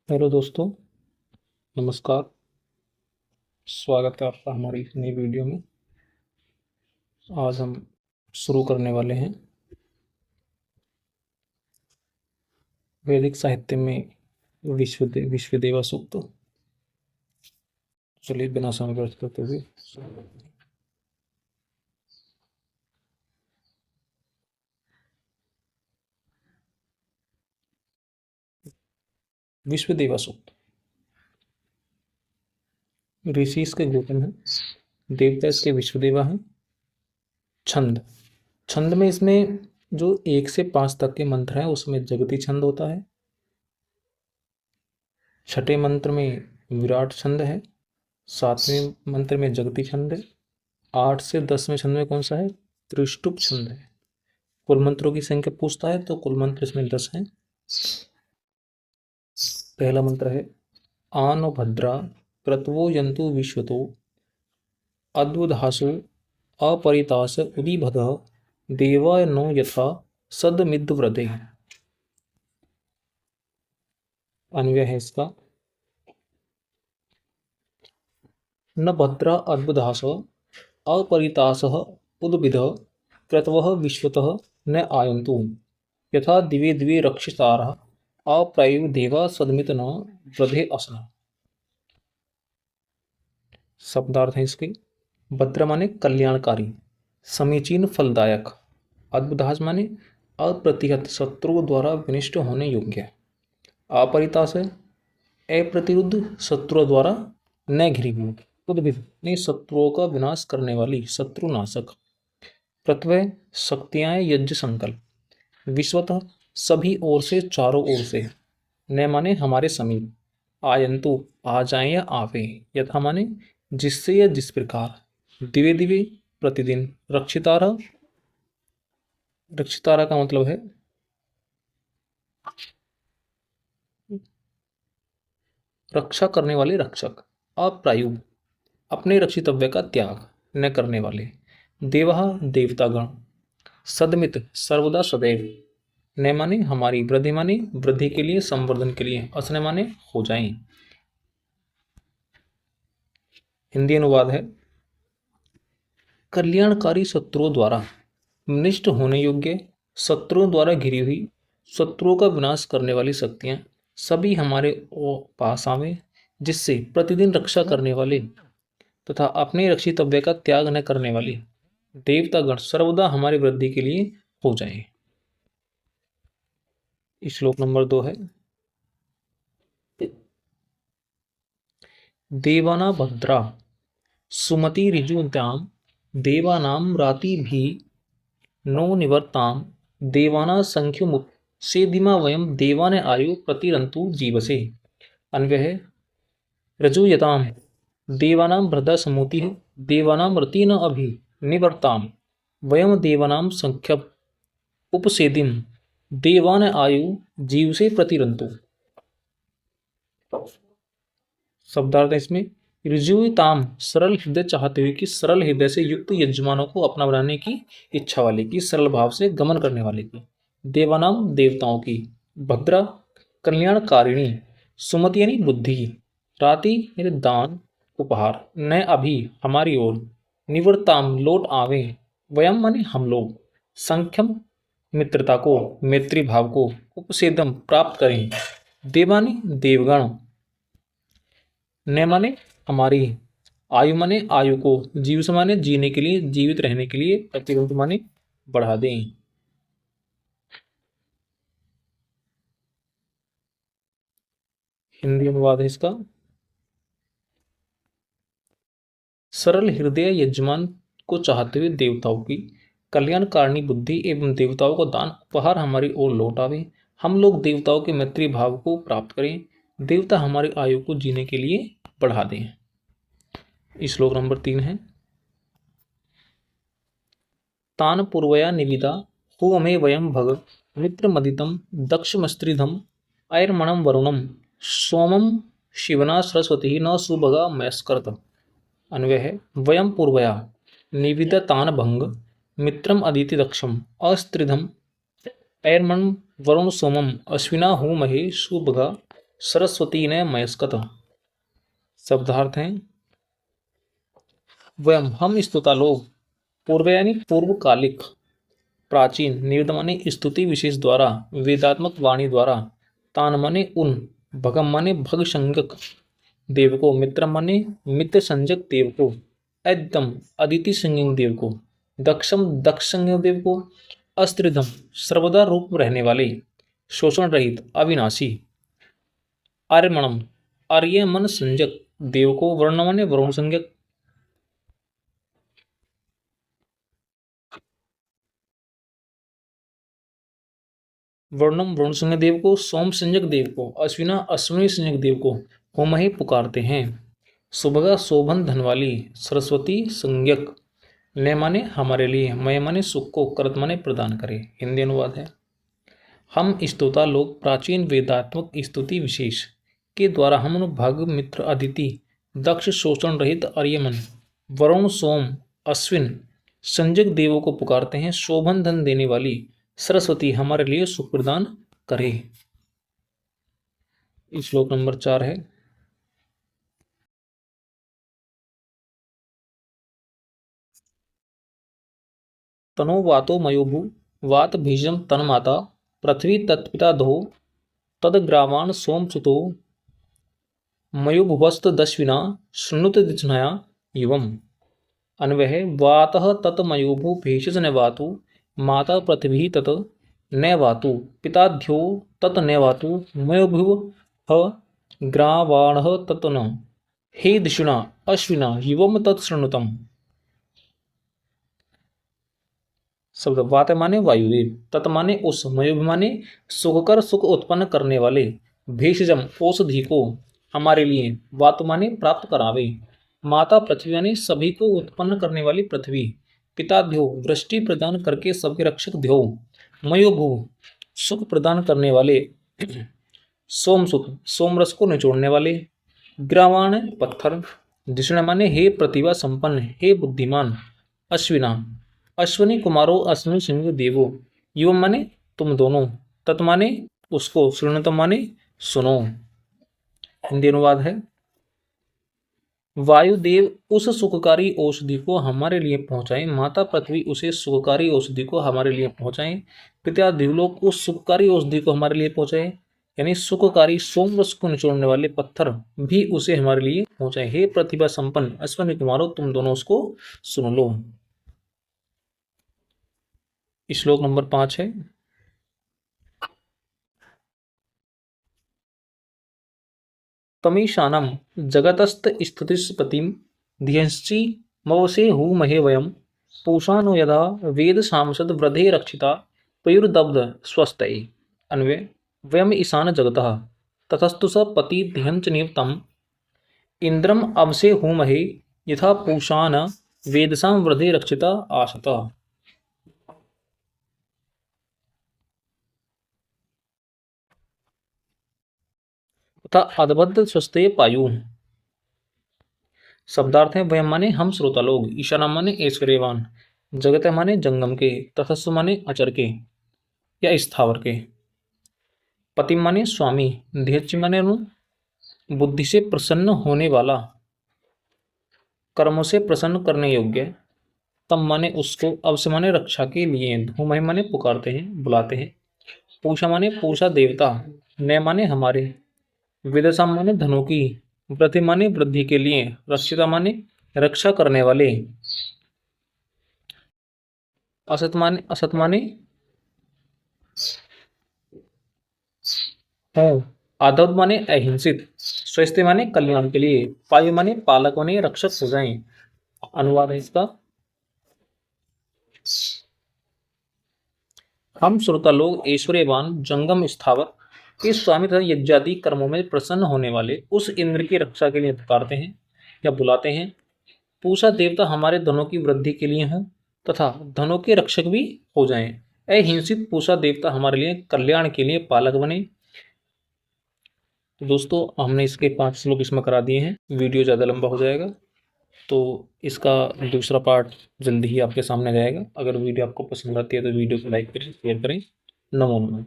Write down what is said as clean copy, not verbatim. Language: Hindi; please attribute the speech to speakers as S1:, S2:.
S1: हेलो दोस्तों, नमस्कार। स्वागत है आपका हमारी इस नई वीडियो में। आज हम शुरू करने वाले हैं वैदिक साहित्य में विश्वदेवा सूक्त। चलिए बिना समय व्यर्थ करते हुए विश्वदेवा सूक्त ऋषि इसके गौतम है, देवता इसके विश्वदेवा है। छंद छंद में इसमें जो 1 से 5 तक के मंत्र हैं उसमें जगती छंद होता है। छठे मंत्र में विराट छंद है। 7वें मंत्र में जगती छंद है। 8 से 10वें छंद में कौन सा है? त्रिष्टुप छंद है। कुल मंत्रों की संख्या पूछता है तो कुल मंत्र इसमें 10 हैं। पहला मंत्र है आन भद्रा क्रतवो यंतु विश्वतो अद्वधासो अपरितास उदीभद देवाय नो यथा सदमिद्वृदे। अन्वय है इसका। न भद्रा अद्वधास अपरितास उद्भिद क्रतवः विश्वतः न आयन्तु यथा दिवे दिवे रक्षितारः अप्रायु देवा सदमित न वृधे असना। शब्दार्थ है इसके। भद्र माने कल्याणकारी, समीचीन, फलदायक। अद्भुतास माने अप्रतिहत, शत्रुओं द्वारा विनिष्ट होने योग्य। अपरितास है अप्रतिरुद्ध, शत्रुओं द्वारा न घिरी हुई। उद्भिद ने शत्रुओं का विनाश करने वाली, शत्रुनाशक। प्रत्यय शक्तियां यज्ञ संकल्प। विश्वतः सभी ओर से, चारों ओर से। न माने हमारे समीप। आयंतु आ जाए या आवे। यथा माने जिससे या जिस प्रकार। दिवे दिवे प्रतिदिन। रक्षितारा, रक्षितारा का मतलब है रक्षा करने वाले, रक्षक। अप्रायु अपने रक्षितव्य का त्याग न करने वाले। देवः देवतागण। सदमित सर्वदा, सदैव। न माने हमारी, वृद्धि माने वृद्धि के लिए, संवर्धन के लिए। असने माने हो जाएं। हिंदी अनुवाद है कल्याणकारी शत्रुओं द्वारा निष्ठ होने योग्य, शत्रुओं द्वारा घिरी हुई, शत्रुओं का विनाश करने वाली शक्तियां सभी हमारे पास आवे, जिससे प्रतिदिन रक्षा करने वाले तथा अपने रक्षितव्य का त्याग न करने वाले देवतागण सर्वदा हमारी वृद्धि के लिए हो जाएं। श्लोक नंबर 2 है देवाना भद्रा सुमति ऋजुताम देवानाम राति भी नो निवर्ताम देवाना संख्युमुप सेदिमा वयम देवाने आयु प्रतिरंतु जीवसे। अन्वय है रजुयताम देवानाम भद्रा समुति देवानाम रति न अभि निवर्ताम वयम देवानाम संख्य उपसेदिम देवान आयु जीव से प्रतिरंतु। शब्दार्थ इसमें ऋजुताम सरल हृदय चाहते हुए, कि सरल हृदय से युक्त यजमानों को अपना बनाने की इच्छा वाले की, सरल भाव से गमन करने वाले की। देवानाम देवताओं की। भद्रा कल्याणकारिणी। सुमति यानी बुद्धि। राति यानी दान, उपहार। न अभी हमारी ओर। निवर्ताम लौट आवे। वयम माने हम लोग। संख्यम मित्रता को, मैत्री भाव को। उपसेदम प्राप्त करें। देवानी देवगण। न माने हमारी। आयु माने आयु को। जीव से माने जीने के लिए, जीवित रहने के लिए। प्रतिरंतु माने बढ़ा दें। हिंदी अनुवाद है इसका। सरल हृदय यजमान को चाहते हुए देवताओं की कल्याणकारिणी बुद्धि एवं देवताओं को दान उपहार हमारी ओर लौट आवे। हम लोग देवताओं के मैत्री भाव को प्राप्त करें। देवता हमारी आयु को जीने के लिए बढ़ा दें। श्लोक नंबर 3 है तान पूर्वया निविदा होमे वयम भग मित्रमदितम दक्षमस्त्रिधम ऐर्मणम वरुणम सोमम शिवना सरस्वती न सुभगा मैस्कर्त। अन्वय है वयम पूर्वया निविदा तान भंग मित्रम अदिति दक्षम अस्त्रिधम ऐर्मणम वरुण सोमम अश्विना होमहे सुभगा सरस्वती ने मयस्कत। शब्दार्थ हैं वयम हम स्तुता लोग, पूर्व यानी पूर्वकालिक, प्राचीन, निवेद माने स्तुति विशेष द्वारा, वेदात्मक वाणी द्वारा, तान माने उन, भगम माने भग संज्ञक देव को, मित्र माने मित्र संज्ञक देव को, एकदम अदिति संज्ञक देव को, दक्षम दक्ष संज्ञक देव को, अस्त्रिधम सर्वदा रूप रहने वाले, शोषण रहित अविनाशी, आर्यमणम आर्य मन संज्ञक देव को, वर्ण माने वरुण संज्ञक, वर्णम वरुण संज्ञक देव को, सोम संज्ञक देव को, अश्विना अश्विनी संज्ञक देव को होम ही पुकारते हैं। सुभगा शोभन धनवाली, सरस्वती संज्ञक, ने माने हमारे लिए, मय माने सुख को, करत माने प्रदान करे। हिंदी अनुवाद है हम स्तोता लोग प्राचीन वेदात्मक स्तुति विशेष के द्वारा हम भग मित्र अदिति दक्ष शोषण रहित आर्यमन वरुण सोम अश्विन संज्ञक देवों को पुकारते हैं। शोभन धन देने वाली सरस्वती हमारे लिए सुख प्रदान करे। श्लोक नंबर 4 है तनो वातो मयोभु वात बीजम तन्माता पृथ्वी तत्पिता दो तदग्रावान सोमसुतो मयोभुवस्त दश्विना शृणुत दिचनया युवम। अन्वय वातः तत्मयोभु भेषज न वातु माता पृथ्वी तत् न वातु पिताध्यो तत् न वातु मयोभुव ग्रावाणः तत् न हे दिशुना अश्विना युवम तत् शृणुतम। शब्द वात माने वायुदेव, तत् माने उस, मयोभु माने सुखकर सुख उत्पन्न करने वाले, भेषजम औषधि को हमारे लिए, वात माने प्राप्त करावे, माता पृथ्वी यानी सभी को उत्पन्न करने वाली पृथ्वी, पिता ध्यो वृष्टि प्रदान करके सबके रक्षक ध्यो, मयोभु सुख प्रदान करने वाले, सोमसुत सोमरस को निचोड़ने वाले, ग्रावाण पत्थर, दिशण माने हे प्रतिभा संपन्न, हे बुद्धिमान, अश्विना अश्विनी कुमारो अश्विनी सिंह देवो, युवम माने तुम दोनों, तत् माने उसको, श्रृणुतम माने सुनो। हिंदी अनुवाद है वायुदेव उस सुखकारी औषधि को हमारे लिए पहुंचाएं, माता पृथ्वी उसे सुखकारी औषधि को हमारे लिए पहुंचाएं, पिता देवलोक उस सुखकारी औषधि को हमारे लिए पहुंचाएं, यानी सुखकारी सोमरस को निचोड़ने वाले पत्थर भी उसे हमारे लिए पहुंचाएं। हे प्रतिभा संपन्न अश्विनी कुमारो तुम दोनों उसको सुन लो। श्लोक नंबर 5 है तमीशानम जगतस्त स्तुतिस्पतिम धियंसि मवसे हु महे वयम पूषानो यदा वेद सांसद वृधे रक्षिता पयुर्दब्ध स्वस्तये। अन्वय वयम ईशान जगतः ततस्तु स पति धियंच नियतम इंद्रम अवसे हु महे यथा पूषान वेदसां वृधे रक्षिता आसता। तथा अदबद्ध स्वस्थ पायु। शब्दार्थ है वयम माने हम श्रोता लोग, ईशाना माने ऐश्वर्यवान, जगत माने जंगम के, तथस्व माने अचर के या स्थावर के, पति माने स्वामी, ध्यक्ष माने बुद्धि से प्रसन्न होने वाला, कर्मों से प्रसन्न करने योग्य, तम माने उसको, अवश्य माने रक्षा के लिए, धूमय माने पुकारते हैं बुलाते हैं, पूषा माने पूषा देवता, न माने हमारे, विदशा माने धनों की, वृद्धि माने वृद्धि के लिए, रक्षिता माने रक्षा करने वाले, असत माने है, आदव माने अहिंसित, स्वस्थ माने कल्याण के लिए, पायु माने पालक माने रक्षक हो जाएं। अनुवाद है इसका हम श्रोता लोग ऐश्वर्यवान जंगम स्थावर के स्वामी तथा यज्ञादि कर्मों में प्रसन्न होने वाले उस इंद्र की रक्षा के लिए पुकारते हैं या बुलाते हैं। पूषा देवता हमारे धनों की वृद्धि के लिए हों तथा धनों के रक्षक भी हो जाएं। अहिंसित पूषा देवता हमारे लिए कल्याण के लिए पालक बने। तो दोस्तों हमने इसके 5 श्लोक इसमें करा दिए हैं, वीडियो ज़्यादा लंबा हो जाएगा तो इसका दूसरा पार्ट जल्दी ही आपके सामने जाएगा। अगर वीडियो आपको पसंद आती है तो वीडियो को लाइक करें, शेयर करें। नमो नमः।